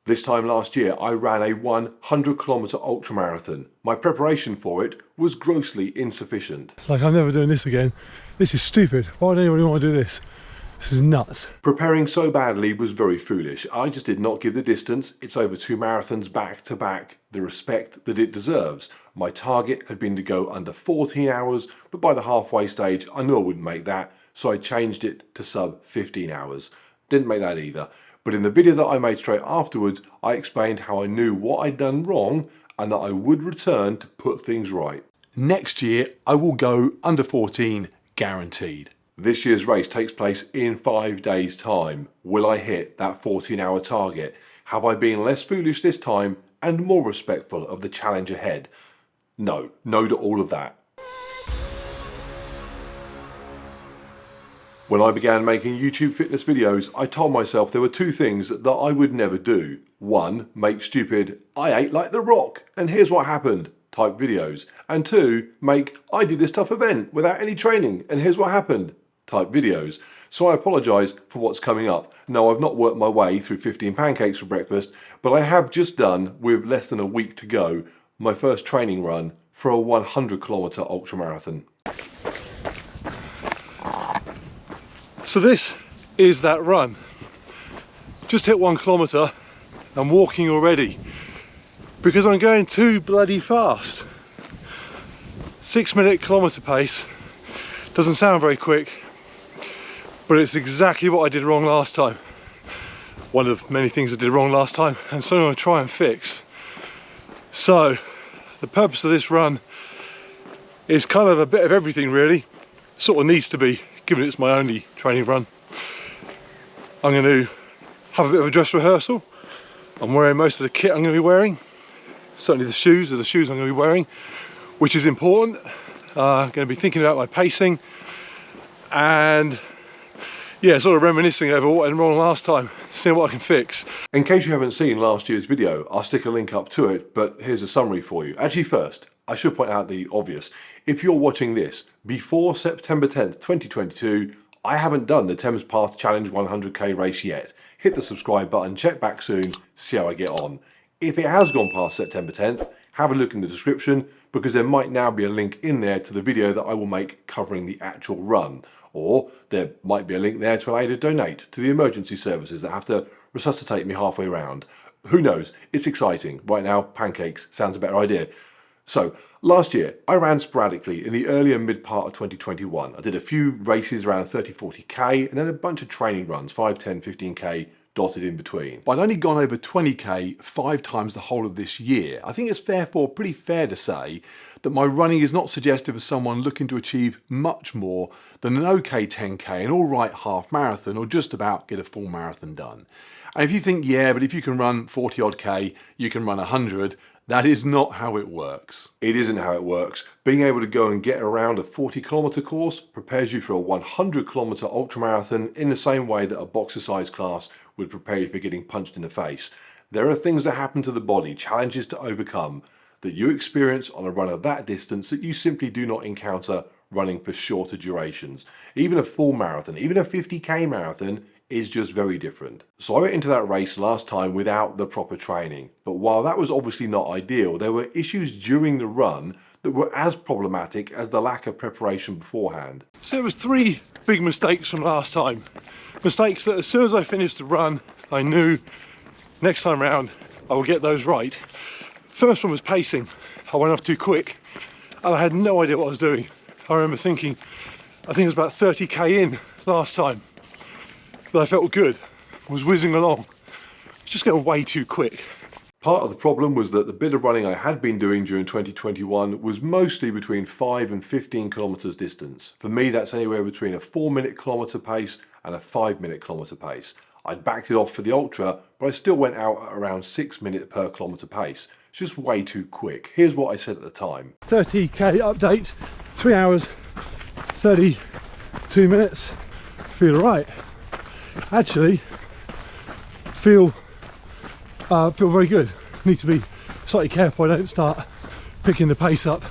This time last year, I ran a 100-kilometre ultramarathon. My preparation for it was grossly insufficient. Like, I'm never doing this again. This is stupid. Why would anybody want to do this? This is nuts. Preparing so badly was very foolish. I just did not give the distance, it's over 2 marathons back to back, the respect that it deserves. My target had been to go under 14 hours, but by the halfway stage, I knew I wouldn't make that, so I changed it to sub 15 hours. Didn't make that either. But in the video that I made straight afterwards, I explained how I knew what I'd done wrong and that I would return to put things right. Next year, I will go under 14, guaranteed. This year's race takes place in 5 days' time. Will I hit that 14-hour target? Have I been less foolish this time and more respectful of the challenge ahead? No to all of that. When I began making YouTube fitness videos, I told myself there were 2 things that I would never do. 1, make stupid, I ate like The Rock, and here's what happened type videos. And 2, make I did this tough event without any training, and here's what happened type videos. So I apologise for what's coming up. No, I've not worked my way through 15 pancakes for breakfast, but I have just done, with less than a week to go, my first training run for a 100-kilometre ultramarathon. So this is that run. Just hit 1 kilometre and walking already because I'm going too bloody fast. 6-minute kilometre pace doesn't sound very quick, but it's exactly what I did wrong last time. One of many things I did wrong last time, and so I'm going to try and fix. So the purpose of this run is kind of a bit of everything really. Sort of needs to be, given it's my only training run. I'm going to have a bit of a dress rehearsal. I'm wearing most of the kit I'm going to be wearing. Certainly the shoes are the shoes I'm going to be wearing, which is important. I'm going to be thinking about my pacing and yeah, sort of reminiscing over what went wrong last time, seeing what I can fix. In case you haven't seen last year's video, I'll stick a link up to it, but here's a summary for you. Actually first, I should point out the obvious. If you're watching this before September 10th, 2022, I haven't done the Thames Path Challenge 100k race yet. Hit the subscribe button, check back soon, see how I get on. If it has gone past September 10th, have a look in the description because there might now be a link in there to the video that I will make covering the actual run. Or there might be a link there to allow you to donate to the emergency services that have to resuscitate me halfway around. Who knows? It's exciting. Right now, pancakes sounds a better idea. So, last year, I ran sporadically in the early and mid part of 2021. I did a few races around 30-40k and then a bunch of training runs, 5, 10, 15k dotted in between. But I'd only gone over 20k 5 times the whole of this year. I think it's therefore pretty fair to say that my running is not suggestive of someone looking to achieve much more than an okay 10k, an alright half marathon, or just about get a full marathon done. And if you think, yeah, but if you can run 40 odd k, you can run 100, that is not how it works. It isn't how it works. Being able to go and get around a 40-kilometre course prepares you for a 100-kilometre ultramarathon in the same way that a boxer-size class would prepare you for getting punched in the face. There are things that happen to the body, challenges to overcome, that you experience on a run of that distance that you simply do not encounter running for shorter durations. Even a full marathon, even a 50k marathon is just very different. So I went into that race last time without the proper training, but while that was obviously not ideal, there were issues during the run that were as problematic as the lack of preparation beforehand. So there was 3 big mistakes from last time. Mistakes that as soon as I finished the run, I knew next time round I will get those right. First one was pacing. I went off too quick and I had no idea what I was doing. I remember thinking, I think it was about 30k in last time, but I felt good. I was whizzing along. I was just going way too quick. Part of the problem was that the bit of running I had been doing during 2021 was mostly between 5 and 15 kilometres distance. For me, that's anywhere between a 4-minute kilometre pace and a 5-minute kilometre pace. I'd backed it off for the ultra, but I still went out at around 6-minute per kilometre pace. It's just way too quick. Here's what I said at the time. 30k update, 3 hours, 32 minutes. Feel alright. Actually, feel very good. Need to be slightly careful I don't start picking the pace up.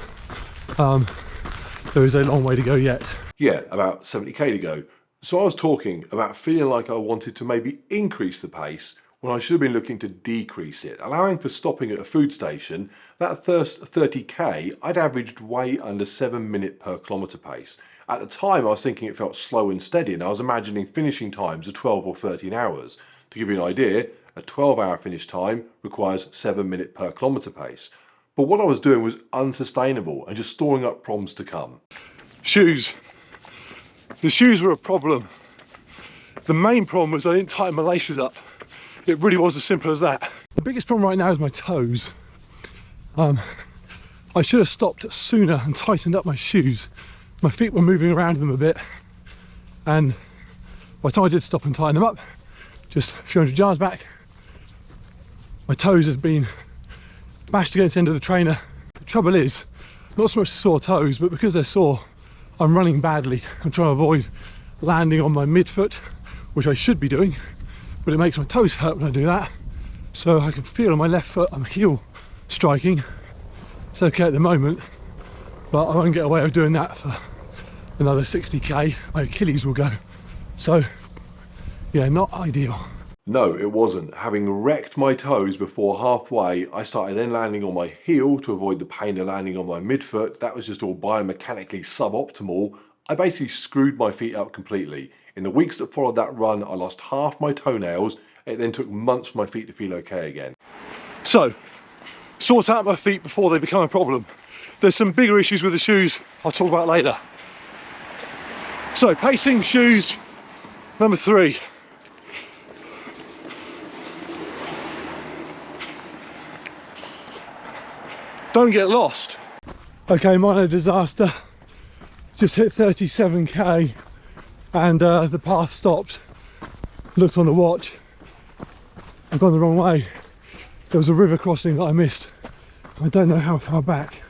There is a long way to go yet. Yeah, about 70k to go. So I was talking about feeling like I wanted to maybe increase the pace when I should have been looking to decrease it. Allowing for stopping at a food station, that first 30k I'd averaged way under 7 minute per kilometre pace. At the time I was thinking it felt slow and steady, and I was imagining finishing times of 12 or 13 hours. To give you an idea, a 12-hour finish time requires 7 minute per kilometre pace. But what I was doing was unsustainable and just storing up problems to come. Shoes. The shoes were a problem. The main problem was I didn't tighten my laces up. It really was as simple as that. The biggest problem right now is my toes. I should have stopped sooner and tightened up my shoes. My feet were moving around in them a bit, and by the time I did stop and tighten them up, just a few hundred yards back, my toes have been bashed against the end of the trainer. The trouble is, not so much the sore toes, but because they're sore, I'm running badly. I'm trying to avoid landing on my midfoot, which I should be doing, but it makes my toes hurt when I do that. So I can feel on my left foot I'm heel striking. It's okay at the moment, but I won't get away with doing that for another 60k. My Achilles will go. So yeah, not ideal. No, it wasn't. Having wrecked my toes before halfway, I started then landing on my heel to avoid the pain of landing on my midfoot. That was just all biomechanically suboptimal. I basically screwed my feet up completely. In the weeks that followed that run, I lost half my toenails. It then took months for my feet to feel okay again. So, sort out my feet before they become a problem. There's some bigger issues with the shoes I'll talk about later. So, pacing, shoes, number 3. Don't get lost. Okay, minor disaster. Just hit 37k and the path stopped. Looked on the watch. I've gone the wrong way. There was a river crossing that I missed. I don't know how far back.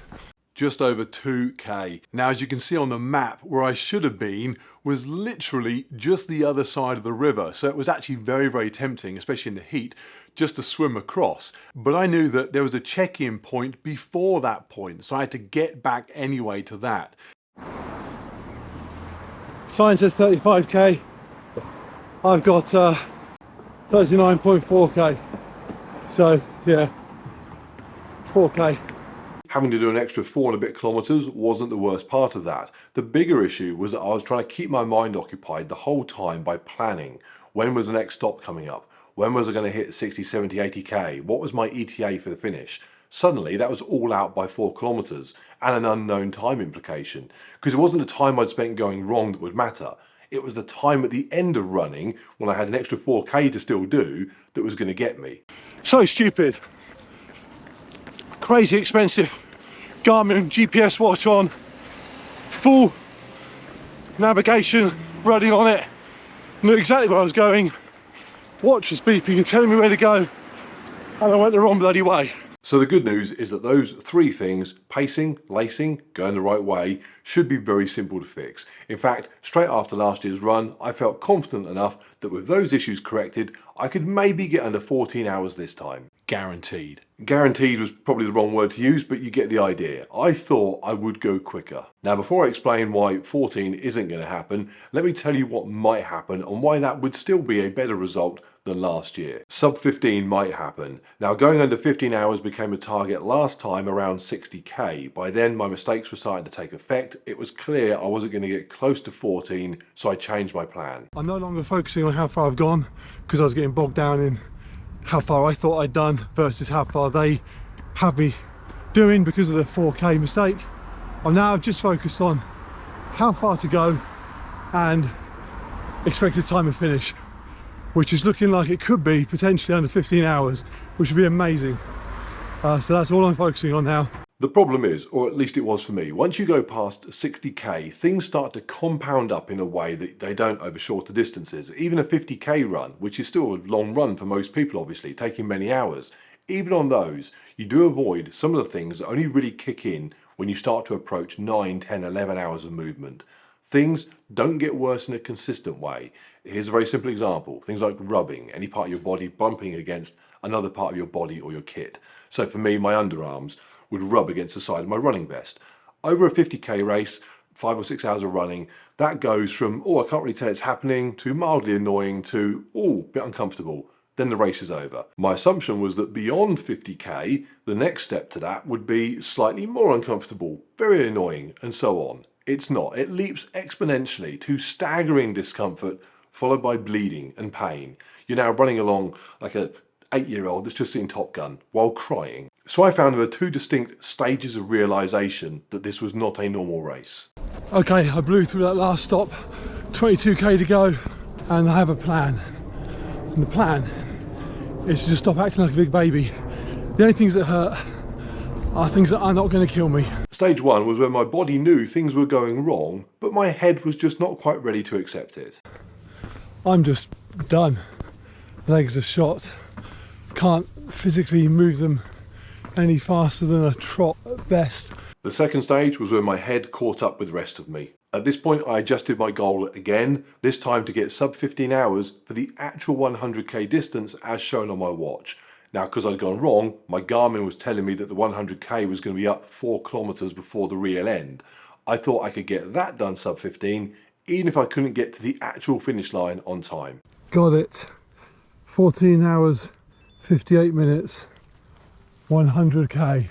Just over 2k. Now, as you can see on the map, where I should have been was literally just the other side of the river. So it was actually very, very tempting, especially in the heat, just to swim across. But I knew that there was a check-in point before that point, so I had to get back anyway to that. Sign says 35k. I've got 39.4k. So yeah, 4k. Having to do an extra 4 and a bit kilometres wasn't the worst part of that. The bigger issue was that I was trying to keep my mind occupied the whole time by planning. When was the next stop coming up? When was I going to hit 60, 70, 80k? What was my ETA for the finish? Suddenly that was all out by 4 kilometres and an unknown time implication. Because it wasn't the time I'd spent going wrong that would matter. It was the time at the end of running, when I had an extra 4k to still do, that was going to get me. So stupid. Crazy expensive Garmin GPS watch on, full navigation running on it, knew exactly where I was going, watch was beeping and telling me where to go, and I went the wrong bloody way. So the good news is that those 3 things, pacing, lacing, going the right way, should be very simple to fix. In fact, straight after last year's run, I felt confident enough that with those issues corrected, I could maybe get under 14 hours this time. Guaranteed. Guaranteed was probably the wrong word to use, but you get the idea. I thought I would go quicker. Now, before I explain why 14 isn't going to happen, let me tell you what might happen and why that would still be a better result than last year. Sub 15 might happen. Now, going under 15 hours became a target last time around 60k. By then, my mistakes were starting to take effect. It was clear I wasn't going to get close to 14, so I changed my plan. I'm no longer focusing on how far I've gone because I was getting bogged down in how far I thought I'd done versus how far they have me doing because of the 4k mistake. I'm now just focused on how far to go and expected time of finish, which is looking like it could be potentially under 15 hours, which would be amazing. So that's all I'm focusing on now. The problem is, or at least it was for me, once you go past 60k, things start to compound up in a way that they don't over shorter distances. Even a 50k run, which is still a long run for most people obviously, taking many hours, even on those, you do avoid some of the things that only really kick in when you start to approach 9, 10, 11 hours of movement. Things don't get worse in a consistent way. Here's a very simple example. Things like rubbing, any part of your body bumping against another part of your body or your kit. So for me, my underarms would rub against the side of my running vest. Over a 50k race, 5 or 6 hours of running, that goes from, oh, I can't really tell it's happening, to mildly annoying, to, oh, a bit uncomfortable. then the race is over. My assumption was that beyond 50k, the next step to that would be slightly more uncomfortable, very annoying, and so on. It's not. It leaps exponentially to staggering discomfort, followed by bleeding and pain. You're now running along like a 8-year-old that's just seen Top Gun while crying. So I found there were two distinct stages of realization that this was not a normal race. Okay, I blew through that last stop, 22k to go, and I have a plan. And the plan is to just stop acting like a big baby. The only things that hurt are things that are not going to kill me. Stage one was when my body knew things were going wrong, but my head was just not quite ready to accept it. I'm just done. Legs are shot. Can't physically move them any faster than a trot at best. The second stage was when my head caught up with the rest of me. At this point I adjusted my goal again, this time to get sub 15 hours for the actual 100k distance as shown on my watch. Now because I'd gone wrong, my Garmin was telling me that the 100k was going to be up 4 kilometers before the real end. I thought I could get that done sub 15 even if I couldn't get to the actual finish line on time. Got it. 14 hours, 58 minutes, 100k.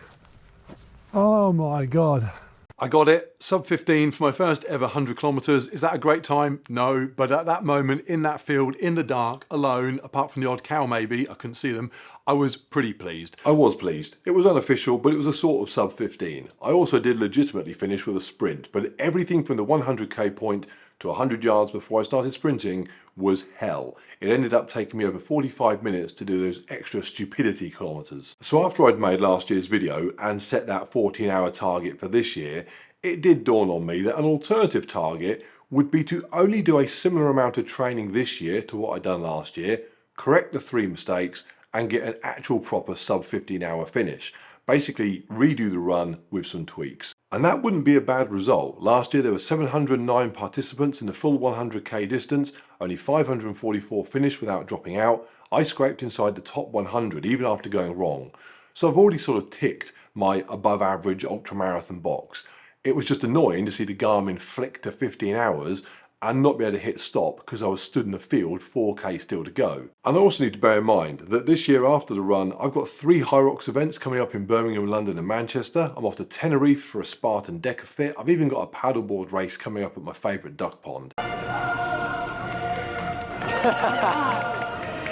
Oh my God. I got it, sub 15 for my first ever 100 kilometers. Is that a great time? No, but at that moment in that field, in the dark, alone, apart from the odd cow maybe, I couldn't see them, I was pretty pleased. I was pleased. It was unofficial, but it was a sort of sub 15. I also did legitimately finish with a sprint, but everything from the 100k point to 100 yards before I started sprinting was hell. It ended up taking me over 45 minutes to do those extra stupidity kilometers. So after I'd made last year's video and set that 14-hour target for this year, it did dawn on me that an alternative target would be to only do a similar amount of training this year to what I'd done last year, correct the 3 mistakes, and get an actual proper sub 15-hour finish. Basically redo the run with some tweaks. And that wouldn't be a bad result. Last year there were 709 participants in the full 100k distance, only 544 finished without dropping out. I scraped inside the top 100 even after going wrong. So I've already sort of ticked my above average ultramarathon box. It was just annoying to see the Garmin flick to 15 hours and not be able to hit stop because I was stood in the field 4k still to go. And I also need to bear in mind that this year after the run I've got 3 Hyrox events coming up in Birmingham, London and Manchester. I'm off to Tenerife for a Spartan Deca Fit. I've even got a paddleboard race coming up at my favourite duck pond.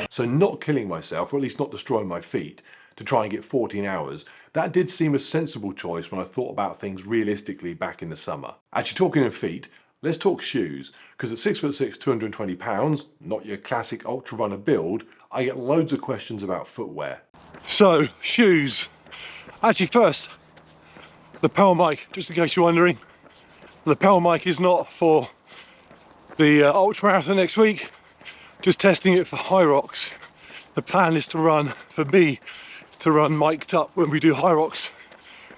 So not killing myself, or at least not destroying my feet, to try and get 14 hours, that did seem a sensible choice when I thought about things realistically back in the summer. Actually talking of feet, let's talk shoes, because at 6'6", 220 pounds, not your classic ultra runner build, I get loads of questions about footwear. So, shoes. Actually first, the Power Mic, just in case you're wondering. The Power Mic is not for the ultra marathon next week, just testing it for Hyrox. The plan is to run, for me, to run mic'd up when we do Hyrox,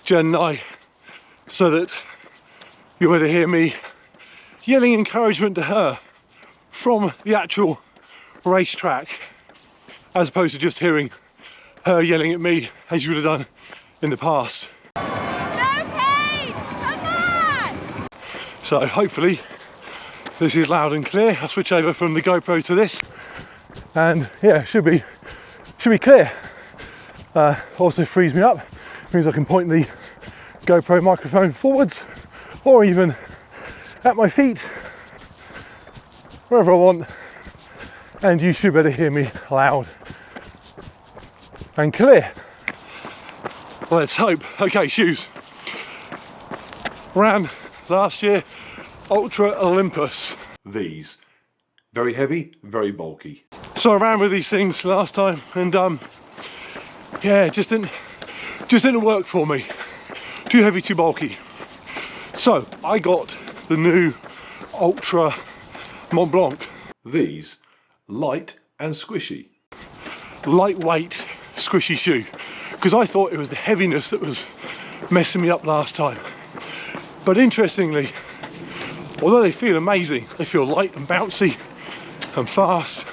Jen and I, so that you're able to hear me yelling encouragement to her from the actual racetrack, as opposed to just hearing her yelling at me as you would have done in the past. No, Kate! Come on! So hopefully this is loud and clear. I'll switch over from the GoPro to this, and yeah, should be clear. Also frees me up, means I can point the GoPro microphone forwards or even at my feet, wherever I want, and you should better hear me loud and clear. Let's hope. Okay, shoes. Ran last year Ultra Olympus. These. Very heavy, very bulky. So I ran with these things last time, and yeah, it just didn't work for me. Too heavy, too bulky. So I got the new Ultra Mont Blanc. These. Light and squishy. Lightweight, squishy shoe. Because I thought it was the heaviness that was messing me up last time. But interestingly, although they feel amazing, they feel light and bouncy and fast,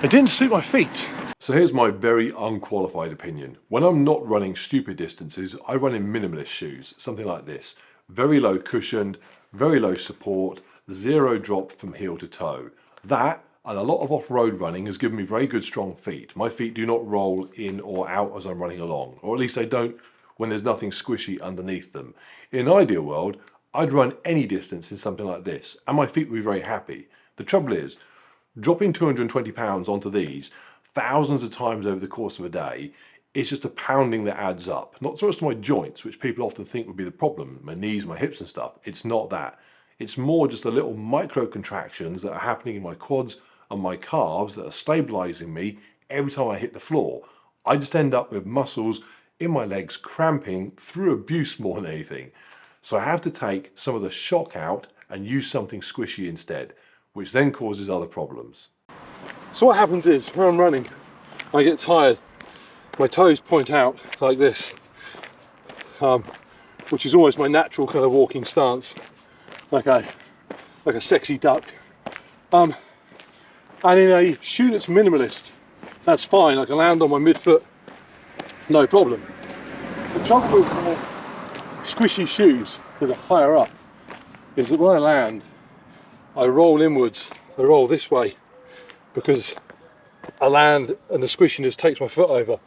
it didn't suit my feet. So here's my very unqualified opinion. When I'm not running stupid distances, I run in minimalist shoes, something like this. Very low cushioned, very low support, 0 drop from heel to toe. That, and a lot of off-road running has given me very good strong feet. My feet do not roll in or out as I'm running along, or at least they don't when there's nothing squishy underneath them. In an ideal world, I'd run any distance in something like this, and my feet would be very happy. The trouble is, dropping 220 pounds onto these thousands of times over the course of a day is just a pounding that adds up. Not so much to my joints, which people often think would be the problem, my knees, my hips and stuff. It's not that. It's more just the little micro contractions that are happening in my quads and my calves that are stabilizing me every time I hit the floor. I just end up with muscles in my legs cramping through abuse more than anything. So I have to take some of the shock out and use something squishy instead, which then causes other problems. So what happens is, when I'm running, I get tired, my toes point out like this, which is almost my natural kind of walking stance, like a sexy duck. And in a shoe that's minimalist, that's fine. I can land on my midfoot, no problem. The trouble with more squishy shoes that are higher up is that when I land, I roll inwards, I roll this way, because I land and the squishiness takes my foot over.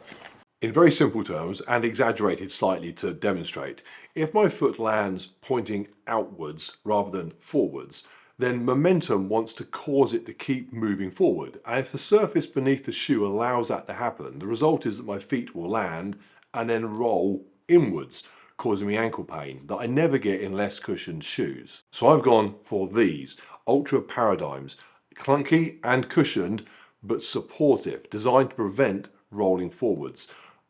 In very simple terms, and exaggerated slightly to demonstrate, if my foot lands pointing outwards rather than forwards, then momentum wants to cause it to keep moving forward. And if the surface beneath the shoe allows that to happen, the result is that my feet will land and then roll inwards, causing me ankle pain that I never get in less cushioned shoes. So I've gone for these Ultra Paradigms, clunky and cushioned, but supportive, designed to prevent rolling forwards.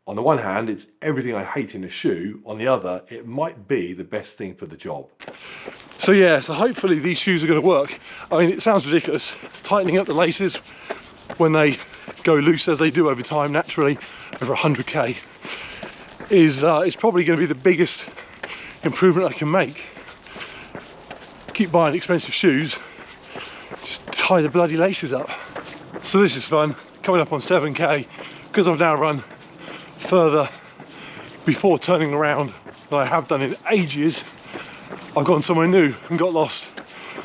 On the one hand, it's everything I hate in a shoe. On the other, it might be the best thing for the job. So yeah, so hopefully these shoes are going to work. I mean, it sounds ridiculous. Tightening up the laces when they go loose as they do over time, naturally, over 100k, is probably going to be the biggest improvement I can make. Keep buying expensive shoes, just tie the bloody laces up. So this is fun, coming up on 7k, because I've now run further before turning around than I have done in ages. I've gone somewhere new and got lost,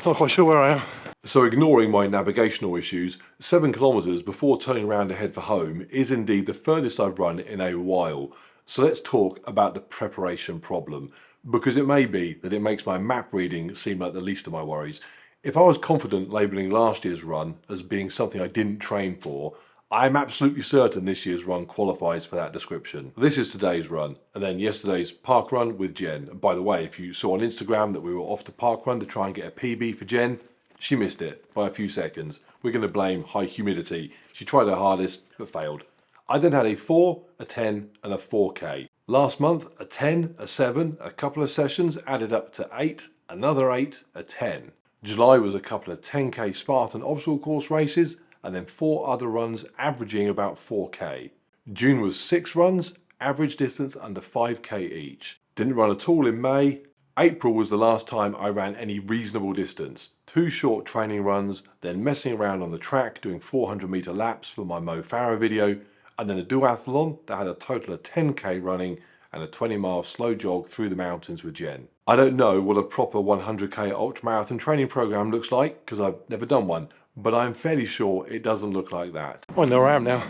not quite sure where I am. So ignoring my navigational issues, 7 kilometers before turning around to head for home is indeed the furthest I've run in a while. So let's talk about the preparation problem, because it may be that it makes my map reading seem like the least of my worries. If I was confident labelling last year's run as being something I didn't train for, I'm absolutely certain this year's run qualifies for that description. This is today's run, and then yesterday's park run with Jen. And by the way, if you saw on Instagram that we were off to park run to try and get a PB for Jen, she missed it by a few seconds. We're going to blame high humidity. She tried her hardest, but failed. I then had a 4, a 10, and a 4k. Last month, a 10, a 7, a couple of sessions added up to 8, another 8, a 10. July was a couple of 10k Spartan obstacle course races, and then 4 other runs averaging about 4k. June was 6 runs, average distance under 5k each. Didn't run at all in May. April was the last time I ran any reasonable distance. 2 short training runs, then messing around on the track doing 400 meter laps for my Mo Farah video, and then a duathlon that had a total of 10k running and a 20-mile slow jog through the mountains with Jen. I don't know what a proper 100k ultramarathon training program looks like, because I've never done one, but I'm fairly sure it doesn't look like that. I know where I am now.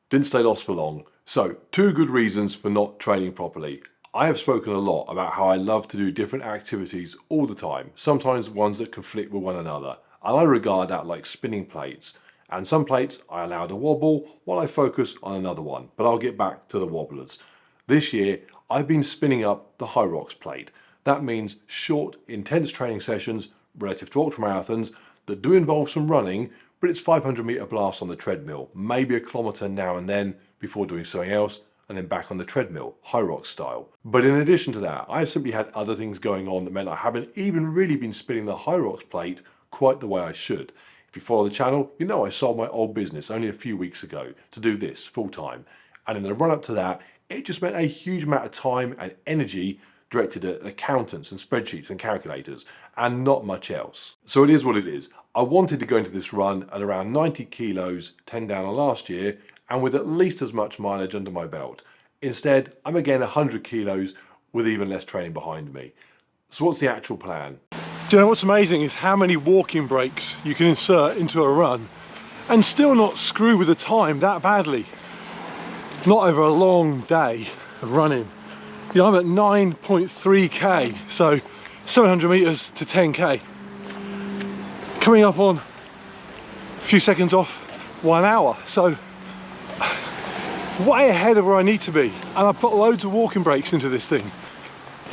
Didn't stay lost for long. So, 2 good reasons for not training properly. I have spoken a lot about how I love to do different activities all the time, sometimes ones that conflict with one another, and I regard that like spinning plates. And some plates I allow to wobble while I focus on another one, but I'll get back to the wobblers. This year, I've been spinning up the Hyrox plate. That means short, intense training sessions relative to ultramarathons that do involve some running, but it's 500 meter blasts on the treadmill, maybe a kilometer now and then before doing something else, and then back on the treadmill, Hyrox style. But in addition to that, I've simply had other things going on that meant I haven't even really been spinning the Hyrox plate quite the way I should. If you follow the channel, you know I sold my old business only a few weeks ago to do this full time. And in the run up to that, it just meant a huge amount of time and energy directed at accountants and spreadsheets and calculators, and not much else. So it is what it is. I wanted to go into this run at around 90 kilos, 10 down on last year, and with at least as much mileage under my belt. Instead, I'm again 100 kilos with even less training behind me. So what's the actual plan? Do you know what's amazing is how many walking breaks you can insert into a run and still not screw with the time that badly. Not over a long day of running. You know, I'm at 9.3k, so 700 meters to 10k. Coming up on a few seconds off 1 hour, so way ahead of where I need to be. And I've put loads of walking breaks into this thing.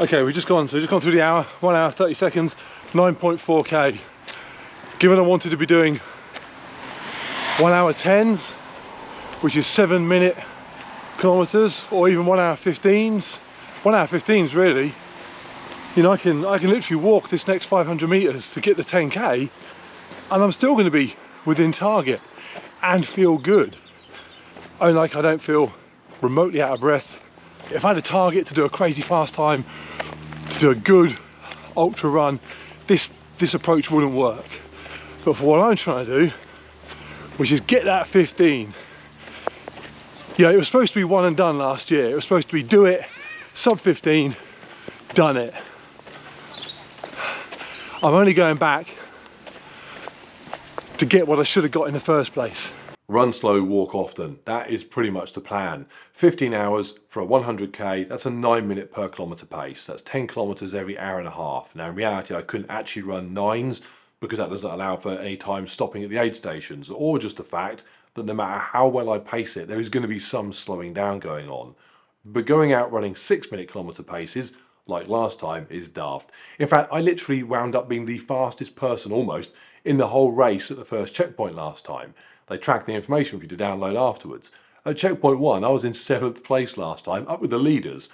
Okay, we've just gone through the hour, 1 hour, 30 seconds, 9.4k. Given I wanted to be doing 1 hour 10s, which is 7-minute kilometers, or even 1 hour 15s. 1 hour 15s really. You know, I can literally walk this next 500 meters to get the 10k, and I'm still going to be within target and feel good. I don't feel remotely out of breath. If I had a target to do a crazy fast time, to do a good ultra run, this approach wouldn't work. But for what I'm trying to do, which is get that 15. Yeah, it was supposed to be one and done last year. It was supposed to be do it, sub 15, done it. I'm only going back to get what I should have got in the first place. Run slow, walk often. That is pretty much the plan. 15 hours for a 100k, that's a 9-minute per kilometre pace. That's 10 kilometres every hour and a half. Now in reality I couldn't actually run 9s because that doesn't allow for any time stopping at the aid stations, or just the fact that no matter how well I pace it, there is going to be some slowing down going on. But going out running 6-minute kilometre paces, like last time, is daft. In fact, I literally wound up being the fastest person almost in the whole race at the first checkpoint last time. They track the information for you to download afterwards. At checkpoint 1, I was in 7th place last time, up with the leaders.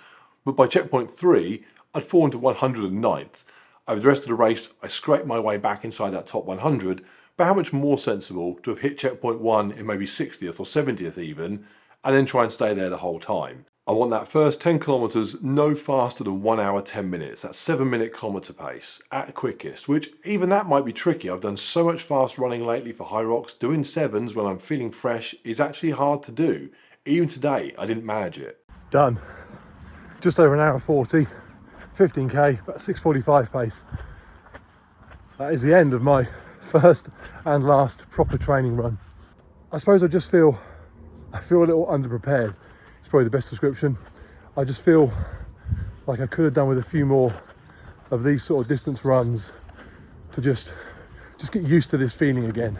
But by checkpoint 3, I'd fallen to 109th. Over the rest of the race, I scraped my way back inside that top 100, but how much more sensible to have hit checkpoint 1 in maybe 60th or 70th even, and then try and stay there the whole time. I want that first 10 kilometres no faster than 1 hour 10 minutes. That's 7-minute kilometre pace at quickest, which even that might be tricky. I've done so much fast running lately for Hyrox. Doing 7s when I'm feeling fresh is actually hard to do. Even today, I didn't manage it. Done. Just over 1 hour 40, 15k, about 6:45 pace. That is the end of my first and last proper training run. I suppose I feel a little underprepared. It's probably the best description. I just feel like I could have done with a few more of these sort of distance runs to just get used to this feeling again.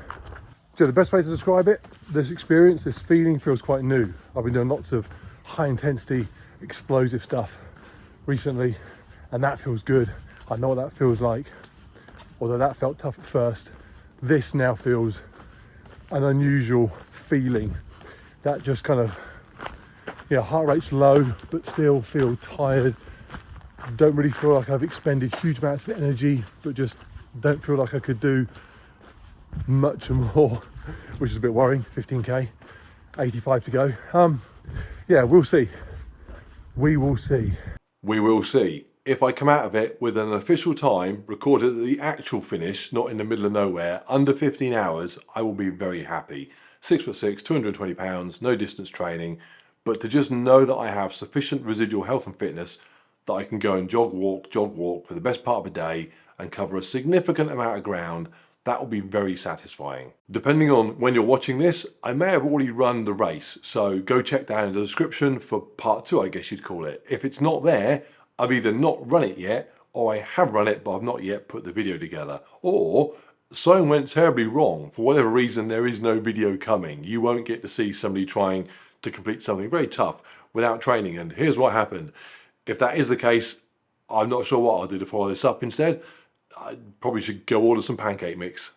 So the best way to describe it, this experience, this feeling feels quite new. I've been doing lots of high intensity, explosive stuff recently, and that feels good. I know what that feels like. Although that felt tough at first, this now feels an unusual feeling. That just kind of, heart rate's low, but still feel tired. Don't really feel like I've expended huge amounts of energy, but just don't feel like I could do much more, which is a bit worrying. 15k, 85 to go. We'll see. We will see. We will see. If I come out of it with an official time recorded at the actual finish, not in the middle of nowhere, under 15 hours, I will be very happy. 6'6", 220 pounds, no distance training, but to just know that I have sufficient residual health and fitness that I can go and jog walk for the best part of a day and cover a significant amount of ground, that will be very satisfying. Depending on when you're watching this, I may have already run the race, so go check down in the description for part 2, I guess you'd call it. If it's not there, I've either not run it yet, or I have run it but I've not yet put the video together. Or something went terribly wrong. For whatever reason, there is no video coming. You won't get to see somebody trying to complete something very tough without training, and here's what happened. If that is the case, I'm not sure what I'll do to follow this up instead. I probably should go order some pancake mix.